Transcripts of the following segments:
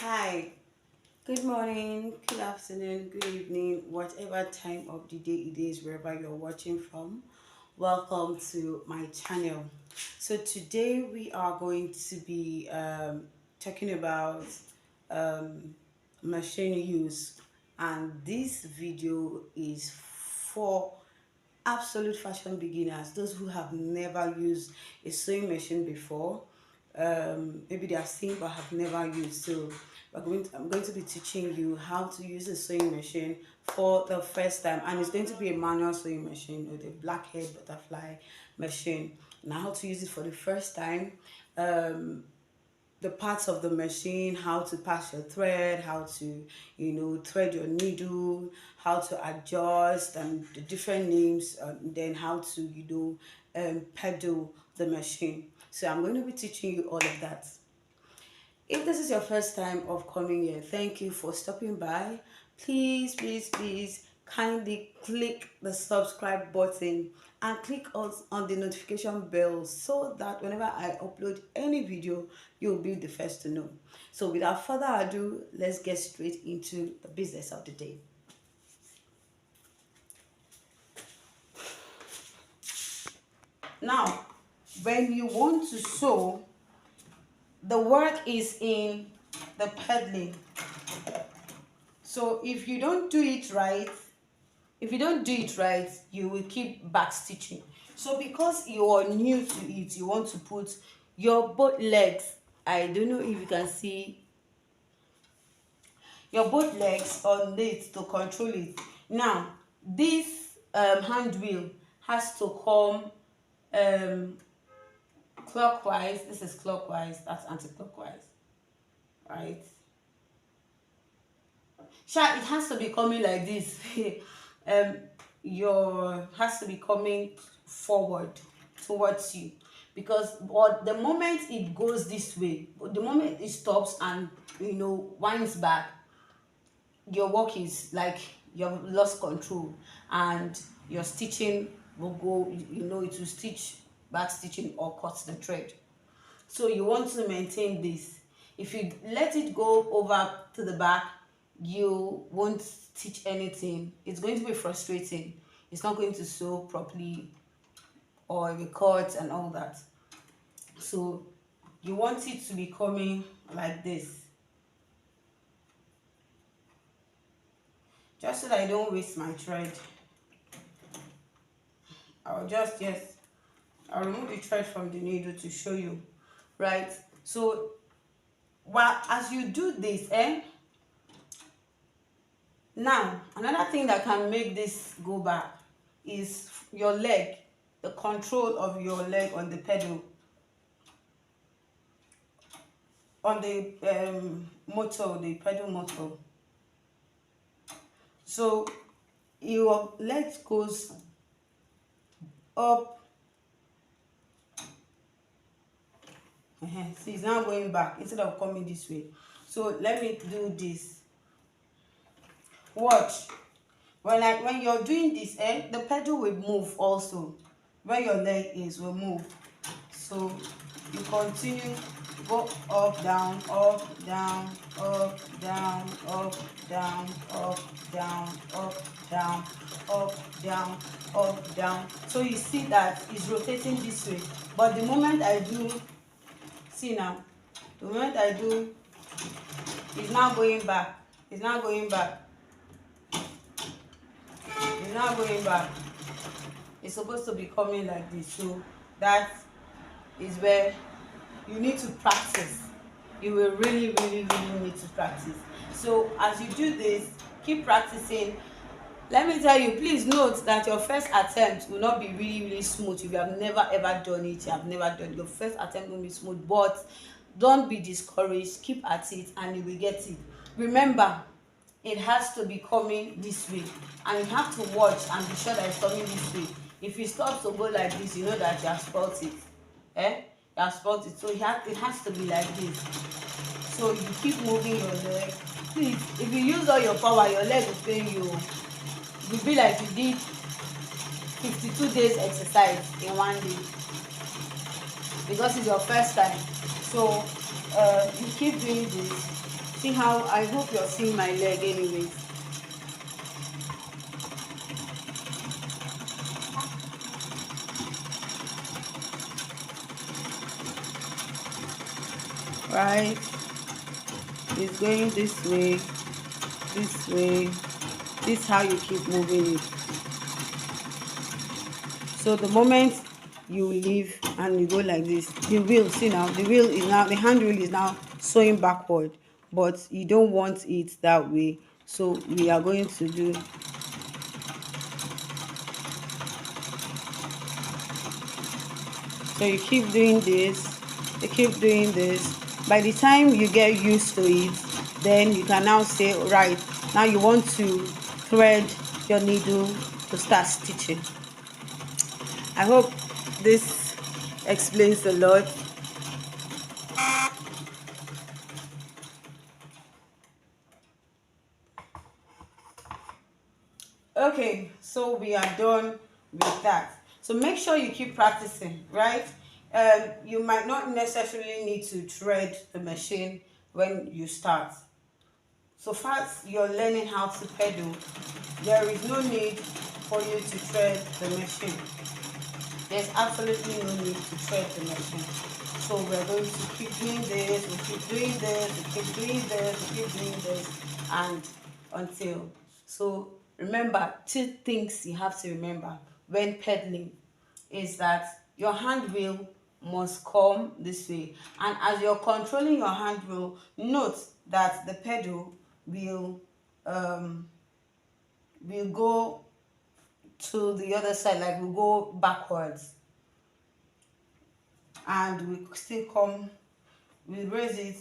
Hi, good morning, good afternoon, good evening, whatever time of the day it is, wherever you're watching from. Welcome to my channel. So, today we are going to be talking about um, machine use, and this video is for absolute fashion beginners, those who have never used a sewing machine before. Maybe they are seen but have never used. So I'm going to be teaching you how to use a sewing machine for the first time, and it's going to be a manual sewing machine with a blackhead butterfly machine. Now, how to use it for the first time, the parts of the machine, how to pass your thread, how to, thread your needle, how to adjust, and the different names, and then how to, pedal the machine. So I'm going to be teaching you all of that. If this is your first time of coming here, thank you for stopping by. Please, please, please kindly click the subscribe button and click on the notification bell so that whenever I upload any video, you'll be the first to know. So without further ado, let's get straight into the business of the day. Now, when you want to sew, the work is in the peddling. So if you don't do it right, you will keep back stitching. So because you are new to it, you want to put your both legs, I don't know if you can see, your both legs on it to control it. Now this hand wheel has to come clockwise. This is clockwise, that's anti-clockwise, right? Sha, it has to be coming like this. um your has to be coming forward towards you, because but the moment it goes this way, the moment it stops and winds back, your work is like you've lost control, and your stitching will go, it will stitch back stitching or cut the thread. So you want to maintain this. If you let it go over to the back, you won't stitch anything. It's going to be frustrating. It's not going to sew properly, or it will cut and all that. So you want it to be coming like this, just so that I don't waste my thread. I'll remove the thread from the needle to show you, right? So while as you do this, now another thing that can make this go back is your leg, the control of your leg on the pedal, on the motor, the pedal motor. So your leg goes up. See, it's now going back instead of coming this way. So let me do this. Watch. When you're doing this, the pedal will move also. Where your leg is will move. So you continue, go up, down, up, down, up, down, up, down, up, down, up, down, up, down, up, down. So you see that it's rotating this way. But the moment I do, see now, the moment I do, it's now going back. It's now going back. It's now going back. It's supposed to be coming like this. So that is where you need to practice. You will really, really, really need to practice. So as you do this, keep practicing. Let me tell you, please note that your first attempt will not be really, really smooth. If you have never ever done it, your first attempt will be smooth. But don't be discouraged. Keep at it and you will get it. Remember, it has to be coming this way, and you have to watch and be sure that it's coming this way. If it stops to go like this, you know that you have spoilt it. You have spoilt it. So it has to be like this. So you keep moving your leg. Please, if you use all your power, your leg will pain you. It will be like you did 52 days exercise in one day, because it's your first time. So you keep doing this. See how, I hope you're seeing my leg anyways. Right? It's going this way, this way. This is how you keep moving it. So the moment you leave and you go like this, the wheel, see now, the wheel is now, the hand wheel is now sewing backward, but you don't want it that way. So we are going to do, so you keep doing this, you keep doing this. By the time you get used to it, then you can now say, right, now you want to thread your needle to start stitching. I hope this explains a lot. Okay, so we are done with that. So make sure you keep practicing, right? You might not necessarily need to thread the machine when you start. So far as you're learning how to pedal, there is no need for you to thread the machine. There's absolutely no need to thread the machine. So we're going to keep doing this, we keep doing this, we keep doing this, we keep doing this, and until. So remember, 2 things you have to remember when pedaling is that your hand wheel must come this way, and as you're controlling your hand wheel, note that the pedal um will go to the other side, like we'll go backwards, and we still come, we raise it,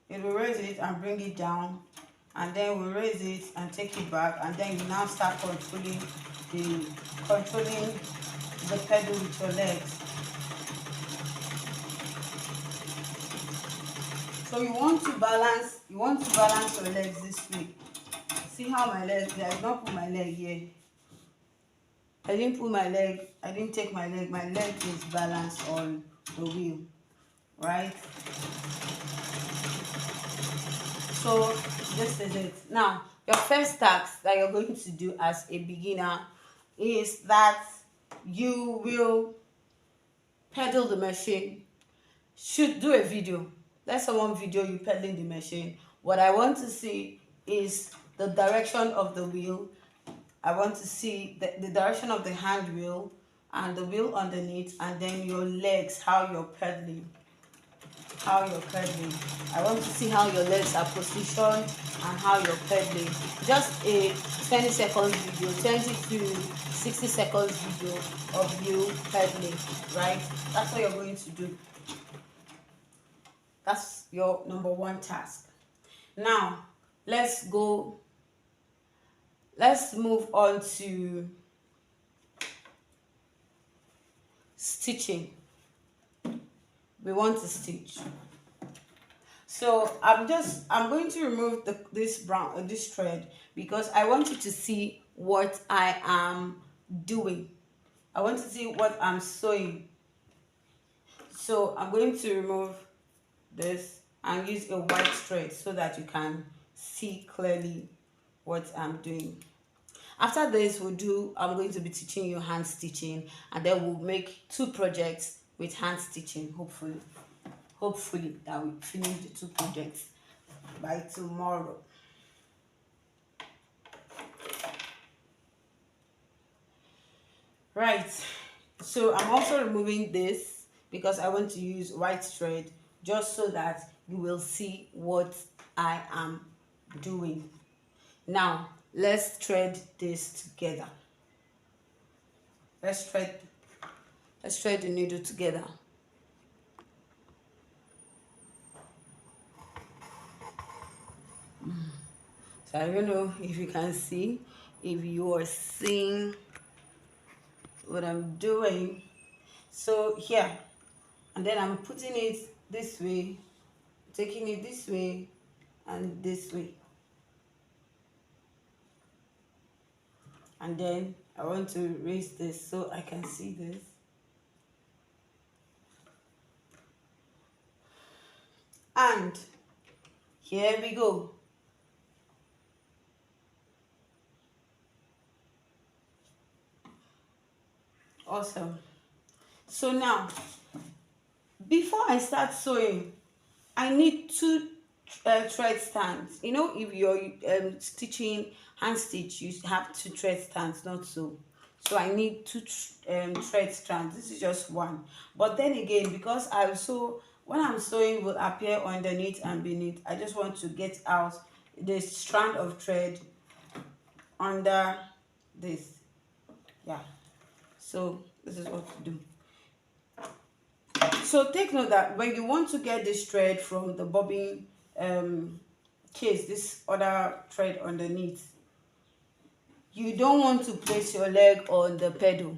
it will raise it and bring it down, and then we raise it and take it back, and then you now start controlling the pedal with your legs. So you want to balance your legs this way. See how my legs, I did not put my leg here. I didn't put my leg, I didn't take my leg. My leg is balanced on the wheel, right? So this is it. Now, your first task that you're going to do as a beginner is that you will pedal the machine. Should do a video. Let someone video you pedaling the machine. What I want to see is the direction of the wheel. I want to see the direction of the hand wheel and the wheel underneath, and then your legs, how you're pedaling. I want to see how your legs are positioned and how you're pedaling. Just a 20 seconds video, 20 to 60 seconds video of you pedaling, right? That's what you're going to do. That's your number 1 task. Now, let's move on to stitching. We want to stitch. So I'm going to remove this thread because I want you to see what I am doing. I want to see what I'm sewing. So I'm going to remove this and use a white thread so that you can see clearly what I'm doing. After this, I'm going to be teaching you hand stitching, and then we'll make 2 projects with hand stitching, hopefully that we finish the 2 projects by tomorrow. Right, so I'm also removing this because I want to use white thread just so that you will see what I am doing. Now let's thread this together. Let's thread the needle together. So I don't know if you can see, if you are seeing what I'm doing. So here, and then I'm putting it this way, taking it this way and this way, and then I want to raise this so I can see this. And Here we go. Awesome. So now, before I start sewing, I need two thread stands. You know, if you're stitching hand stitch, you have two thread stands, not so. So I need two thread strands. This is just one. But then again, because I sew, when I'm sewing will appear underneath and beneath, I just want to get out the strand of thread under this. Yeah. So this is what to do. So take note that when you want to get this thread from the bobbin case, this other thread underneath, you don't want to place your leg on the pedal.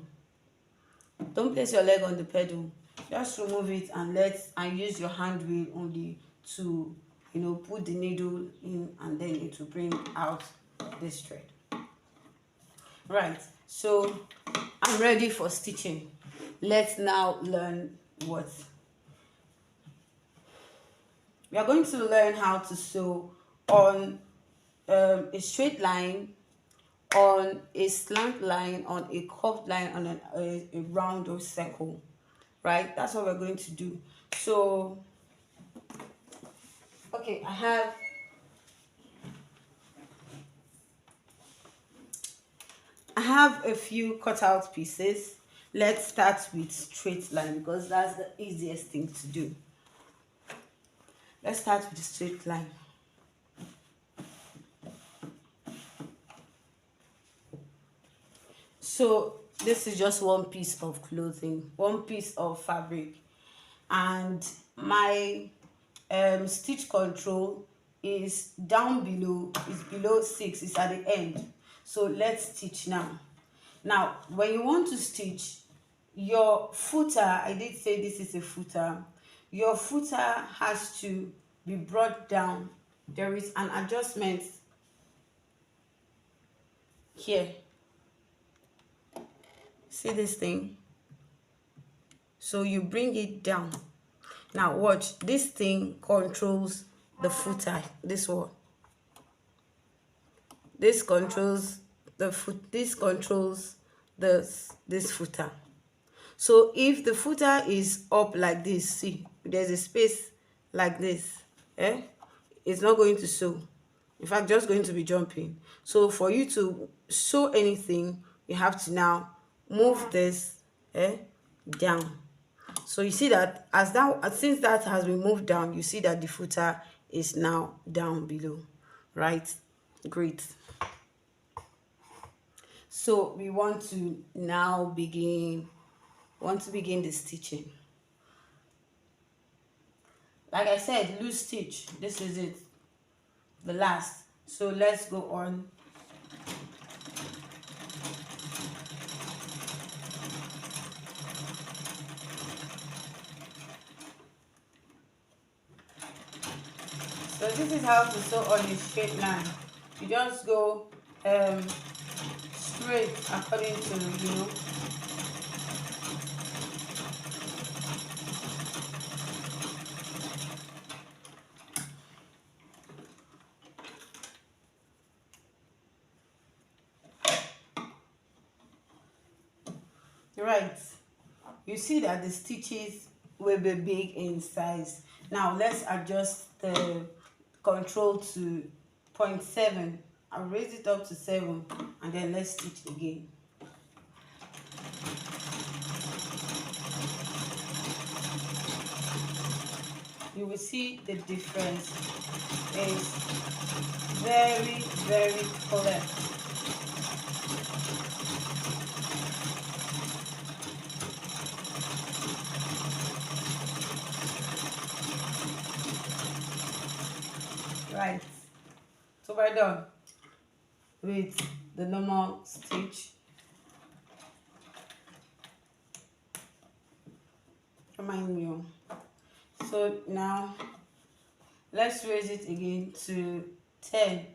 Don't place your leg on the pedal. Just remove it and use your hand wheel only to, you know, put the needle in, and then it will bring out this thread. Right, so I'm ready for stitching. Let's now learn what we are going to learn. How to sew on a straight line, on a slant line, on a curved line, on a round or circle. Right, that's what we're going to do. So okay, I have a few cutout pieces. Let's start with straight line because that's the easiest thing to do. Let's start with the straight line. So this is just one piece of clothing, one piece of fabric, and my stitch control is down below, is below 6, is at the end. So let's stitch now. Now when you want to stitch your footer, I did say this is a footer, your footer has to be brought down. There is an adjustment here. See this thing? So you bring it down. Now watch, this thing controls the footer. This one, this controls the foot, this controls this footer. So if the footer is up like this, see there's a space like this, it's not going to sew. In fact, just going to be jumping. So for you to sew anything, you have to now move this down. So you see that since that has been moved down, you see that the footer is now down below, right? Great. So we want to now begin the stitching. Like I said, loose stitch. This is it, the last. So let's go on. So this is how to sew on a straight line. You just go straight according to, you know, right. You see that the stitches will be big in size. Now let's adjust the control to 0.7. I'll raise it up to 7 and then let's stitch again. You will see the difference is very, very clear. Right, so we're done with the normal stitch. Remind me. So now let's raise it again to 10.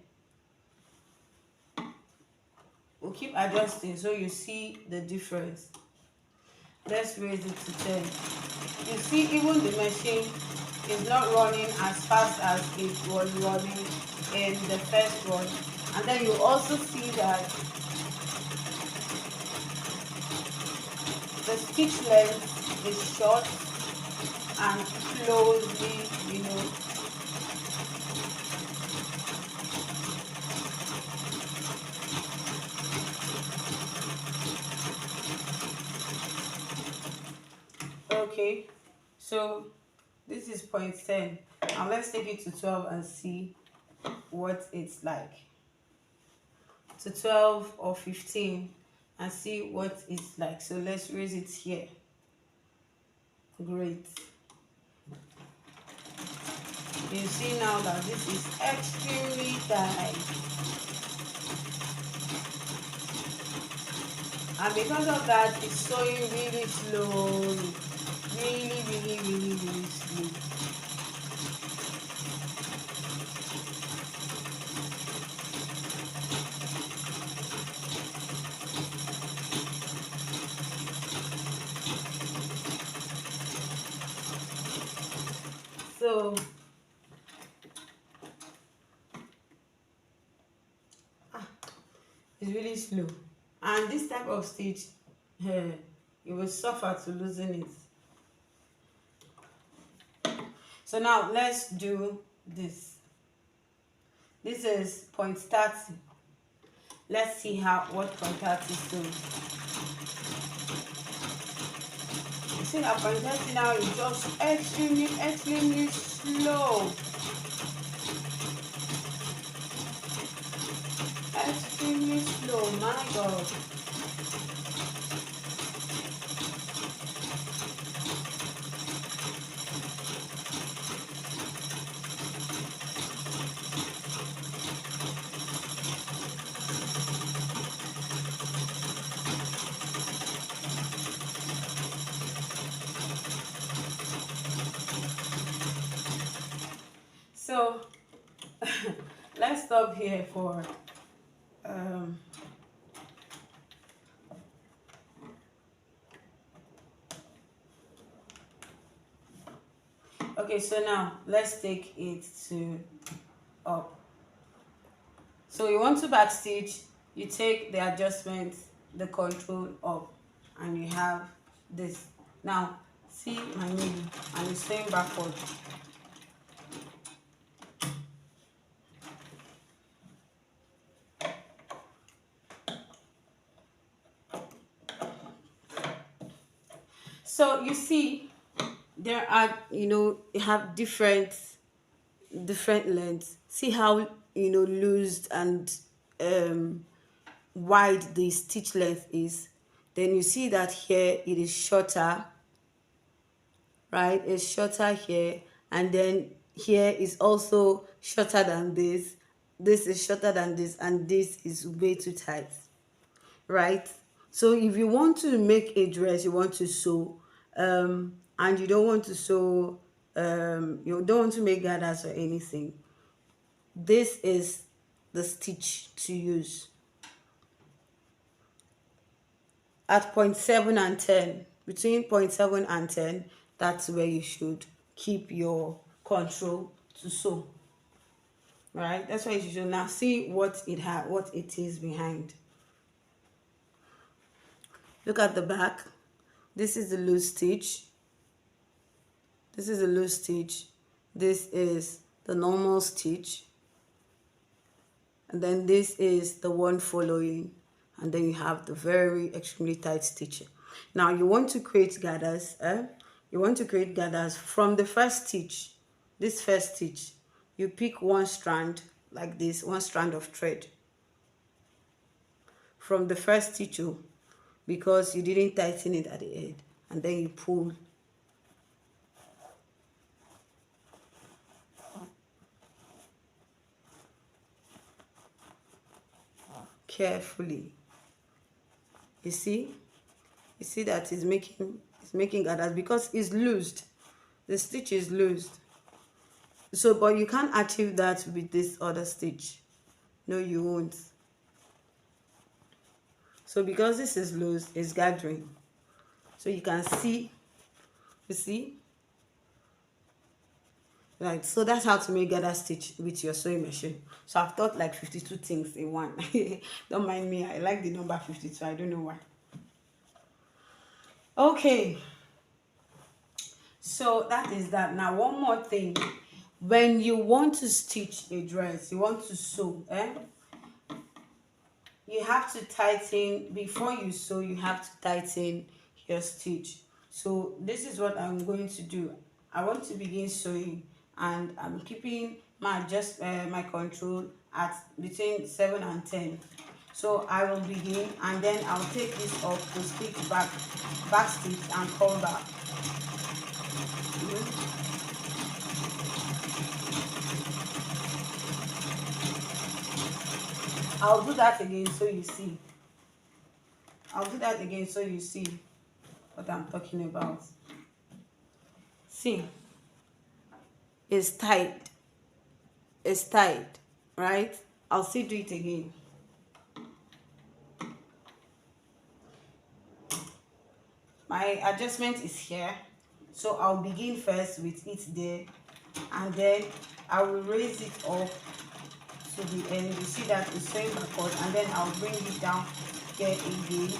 We'll keep adjusting so you see the difference. Let's raise it to 10. You see, even the machine is not running as fast as it was running in the first one. And then you also see that the stitch length is short and closely. Okay, so this is point 10. Now let's take it to 12 and see what it's like. To 12 or 15 and see what it's like. So let's raise it here. Great. You see now that this is extremely tight. And because of that, it's sewing really slowly. Really slow. So it's really slow. And this type of stitch, you will suffer to loosen it. So now let's do this. This is point 30. Let's see what point 30 is doing. You see that point 30 now is just extremely slow. Extremely slow, my God. So let's stop here for okay, so now let's take it to up. So you want to back stitch, you take the adjustment, the control up, and you have this. Now see my needle, and it's sewing backward. So you see there are, you have different lengths. See how, loose and wide the stitch length is. Then you see that here it is shorter, right? It's shorter here, and then here is also shorter than this. This is shorter than this, and this is way too tight, right? So if you want to make a dress, you want to sew, and you don't want to sew, you don't want to make gathers or anything, this is the stitch to use. At point 7 and 10, between point 7 and 10, that's where you should keep your control to sew, right? That's why you should now see what it is behind. Look at the back. This is the loose stitch. This is the loose stitch. This is the normal stitch. And then this is the one following. And then you have the very extremely tight stitch. Now you want to create gathers. You want to create gathers from the first stitch. This first stitch, you pick one strand like this, one strand of thread from the first stitch, because you didn't tighten it at the end, and then you pull carefully. You see that it's making gathers because it's loosed. The stitch is loosed. So but you can't achieve that with this other stitch. No, you won't. So because this is loose, it's gathering. so you can see. You see, right? So that's how to make gather stitch with your sewing machine. So I've taught like 52 things in one. Don't mind me, I like the number 52. I don't know why. Okay, so that is that. Now one more thing, when you want to stitch a dress, you want to sew, you have to tighten. Before you sew, you have to tighten your stitch. So this is what I'm going to do. I want to begin sewing, and I'm keeping my control at between 7 and 10. So I will begin, and then I'll take this off to stitch back stitch and come back. I'll do that again so you see. I'll do that again so you see what I'm talking about. See, it's tight. It's tight, right? I'll still do it again. My adjustment is here. So I'll begin first with it there, and then I will raise it up to the end. You see that it's going backward, and then I'll bring it down here again,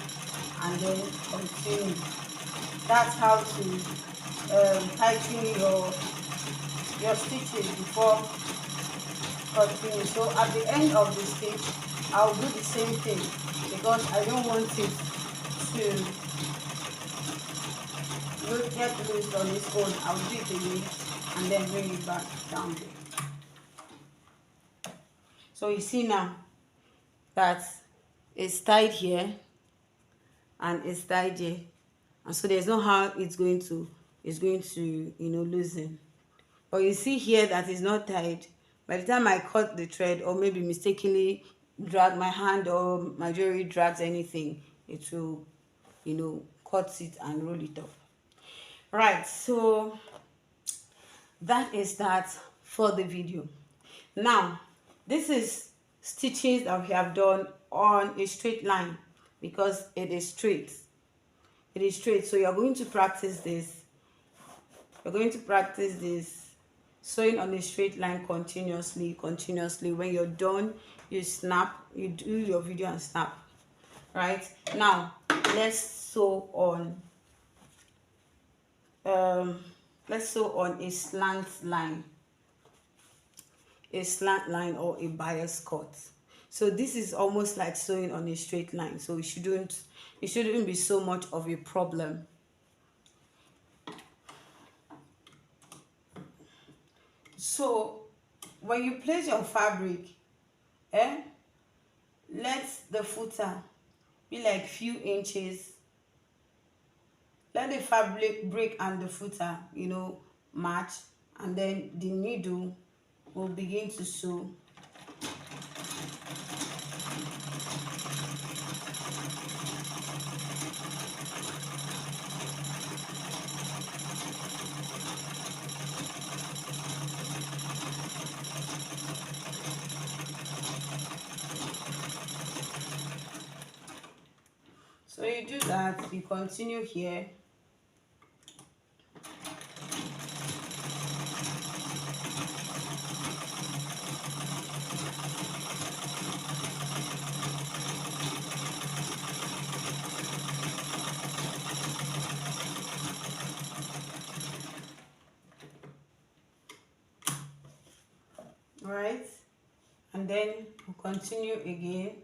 and then continue. That's how to tighten your stitches before continue. So at the end of the stitch, I'll do the same thing, because I don't want it to get loose on its own. I'll do it again and then bring it back down there. So you see now that it's tied here and it's tied here, and so there's no how it's going to loosen. But you see here that is not tied. By the time I cut the thread, or maybe mistakenly drag my hand, or my jewelry drags anything, it will cut it and roll it up. Right, so that is that for the video. Now this is stitches that we have done on a straight line, because it is straight. So you're going to practice this. You're going to practice this sewing on a straight line continuously. When you're done, you snap, you do your video and snap. Right, now let's sew on a slant line, or a bias cut. So this is almost like sewing on a straight line, so it shouldn't be so much of a problem. So when you place your fabric, let the footer be like few inches. Let the fabric and the footer match, and then the needle will begin to sew. So you do that, you continue here. Right, and then we'll continue again.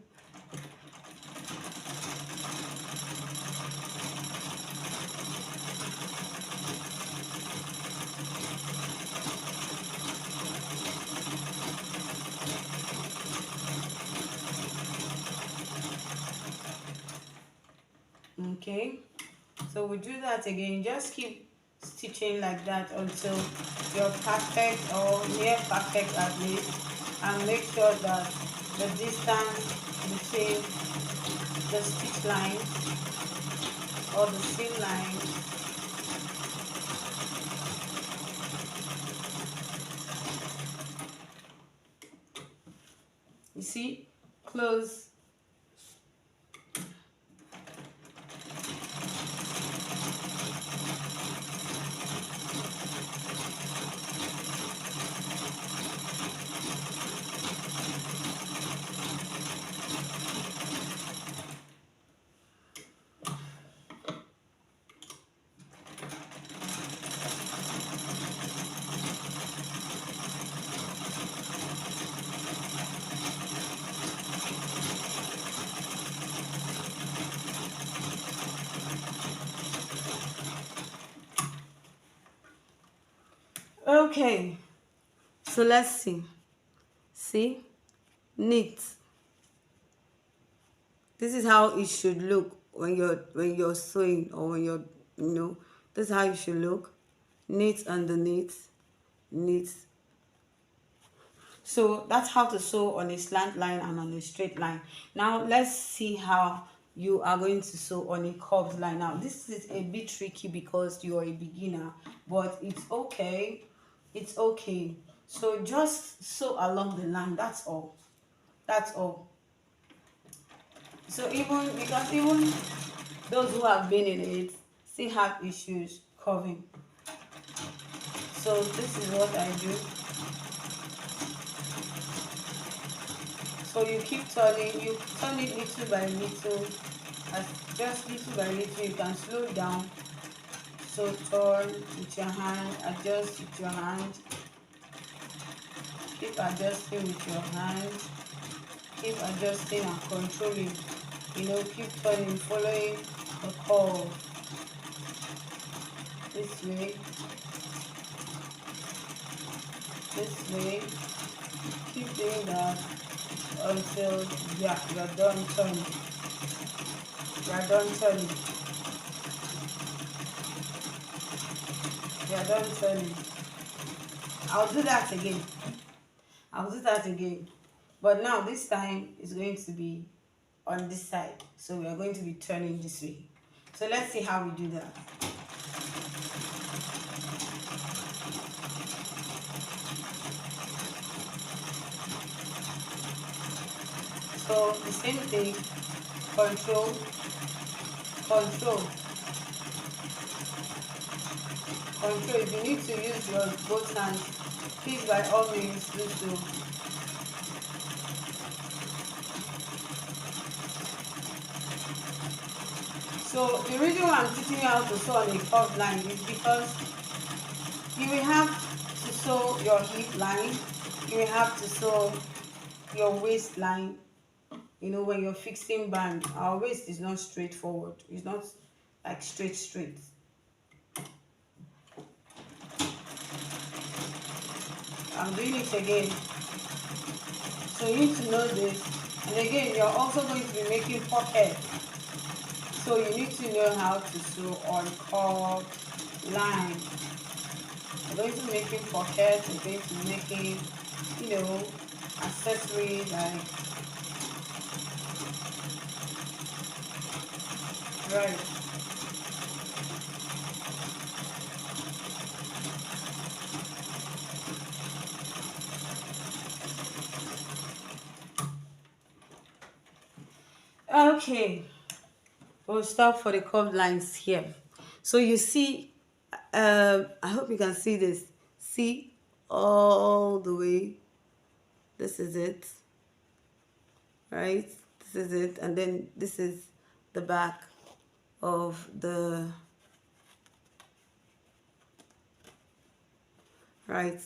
Okay, so we do that again. Just keep stitching like that until you're perfect, or near perfect at least, and make sure that the distance between the stitch line or the seam line you see, close. Okay, so let's see, neat. This is how it should look when you're sewing, or when you're, this is how it should look. Neat underneath, neat. So that's how to sew on a slant line and on a straight line. Now let's see how you are going to sew on a curved line. Now this is a bit tricky because you're a beginner, but it's okay. It's okay. So just sew along the line. That's all. That's all. So even those who have been in it still have issues curving. So this is what I do. So you keep turning, you turn it little by little, as just little by little. You can slow down. So turn with your hand, adjust with your hand, keep adjusting with your hand, keep adjusting and controlling. Keep turning, following the curve. This way, this way. Keep doing that until you're done turning. You're done turning. You're done turning. I'll do that again. I'll do that again. But now this time is going to be on this side. So we are going to be turning this way. So let's see how we do that. So the same thing, control, control, control. If you need to use your both hands, please by all means do so. So the reason why I'm teaching you how to sew on a curved line is because you will have to sew your hip line, you will have to sew your waistline. When you're fixing band, our waist is not straightforward. It's not like straight. I'm doing it again. So you need to know this. And again, you're also going to be making pockets. So you need to know how to sew on curved line. You're going to be making pockets, you're going to be making, accessories like, right. Okay, we'll stop for the curved lines here. So you see, I hope you can see this. See, all the way. This is it, right? This is it, and then this is the back of the, right?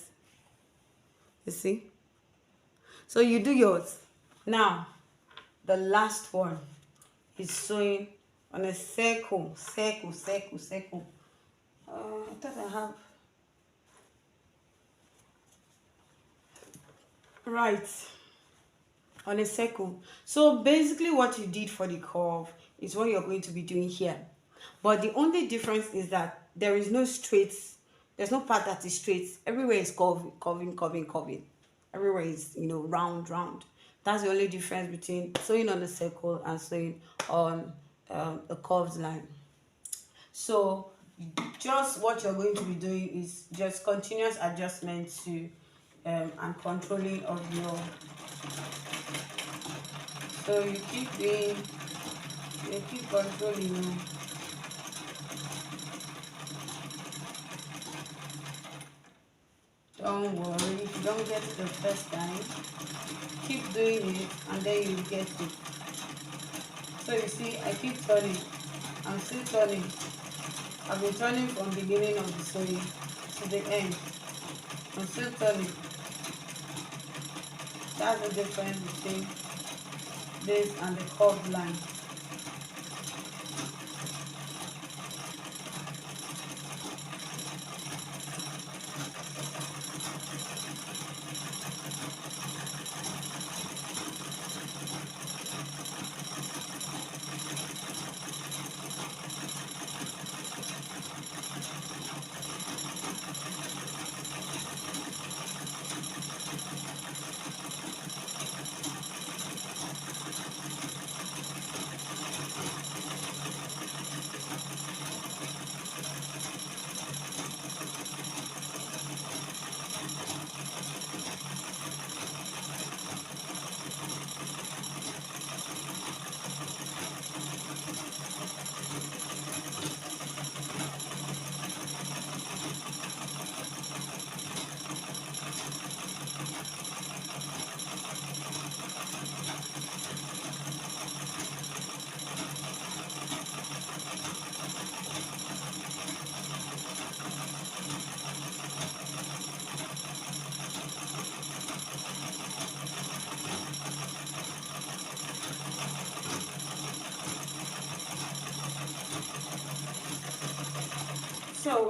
You see? So you do yours. Now, the last one is sewing on a circle. I thought I have. Right. On a circle. So basically what you did for the curve is what you're going to be doing here. But the only difference is that there is no straight. There's no part that is straight. Everywhere is curving. Everywhere is, round. That's the only difference between sewing on a circle and sewing on a curved line. So just what you're going to be doing is just continuous adjustment to and controlling of your. So you keep doing, you keep controlling. Don't worry if you don't get it the first time. Keep doing it and then you get it. So you see, I keep turning. I'm still turning. I've been turning from the beginning of the sewing to the end. I'm still turning. That's the difference between this and the curved line.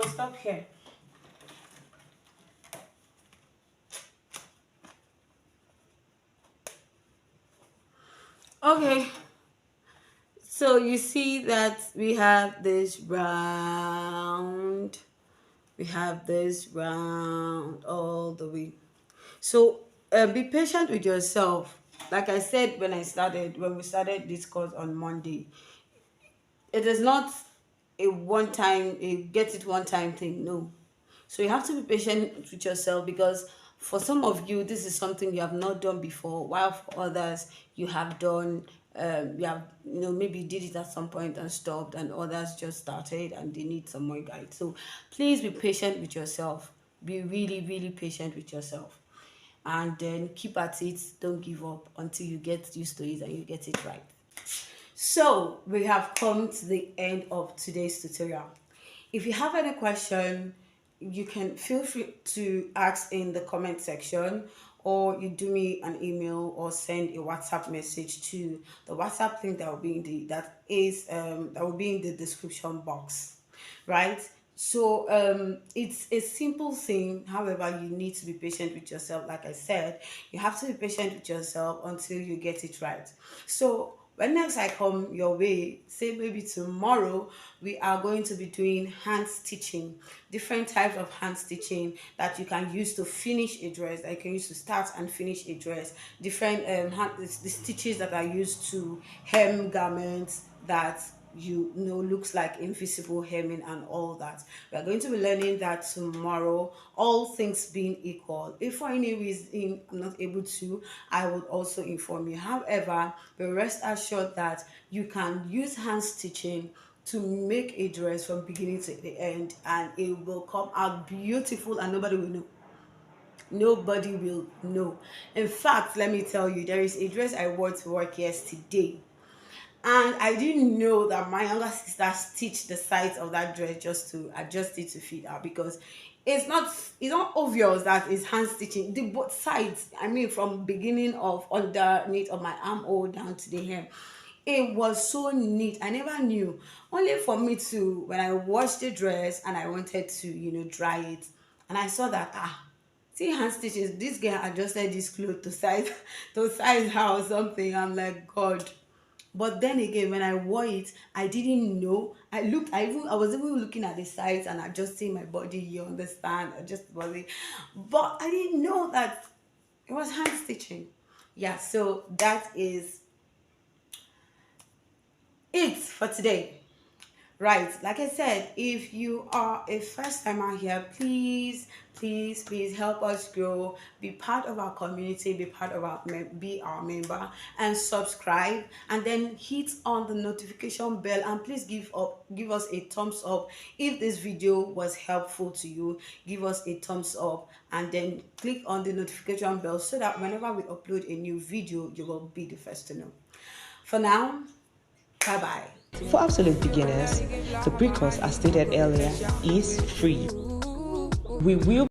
will stop here. Okay, so you see that we have this round, all the way. So be patient with yourself. Like I said when we started this course on Monday, it is not a get it one time thing. No, so you have to be patient with yourself, because for some of you this is something you have not done before, while for others you have done. You have, maybe did it at some point and stopped, and others just started and they need some more guide. So please be patient with yourself. Be really, really patient with yourself, and then keep at it. Don't give up until you get used to it and you get it right. So we have come to the end of today's tutorial. If you have any question, you can feel free to ask in the comment section, or you do me an email or send a WhatsApp message to the WhatsApp link that will be in the description box, right? So it's a simple thing. However, you need to be patient with yourself. Like I said, you have to be patient with yourself until you get it right. So when next I come your way, say maybe tomorrow, we are going to be doing hand stitching, different types of hand stitching that you can use to finish a dress, that you can use to start and finish a dress, different the stitches that are used to hem garments that looks like invisible hemming and all that. We are going to be learning that tomorrow, all things being equal. If for any reason I'm not able to, I would also inform you. However, be rest assured that you can use hand stitching to make a dress from beginning to the end, and it will come out beautiful and nobody will know. Nobody will know. In fact, let me tell you, there is a dress I wore to work yesterday, and I didn't know that my younger sister stitched the sides of that dress just to adjust it to fit her, because it's not obvious that it's hand stitching. The both sides, I mean, from beginning of underneath of my armhole down to the hem, it was so neat. I never knew. Only for me to, when I washed the dress and I wanted to dry it, and I saw that, see, hand stitches, this girl adjusted this cloth to size to size her or something. I'm like, God. But then again, when I wore it, I didn't know. I was even looking at the sides and adjusting my body, you understand, adjust the body. But I didn't know that it was hand stitching. Yeah, so that is it for today. Right, like I said, if you are a first timer here, please, please, please help us grow. Be part of our community, be our member, and subscribe, and then hit on the notification bell, and please give us a thumbs up if this video was helpful to you. Give us a thumbs up, and then click on the notification bell so that whenever we upload a new video, you will be the first to know. For now, bye bye. For absolute beginners, the pre-course, as stated earlier, is free. We will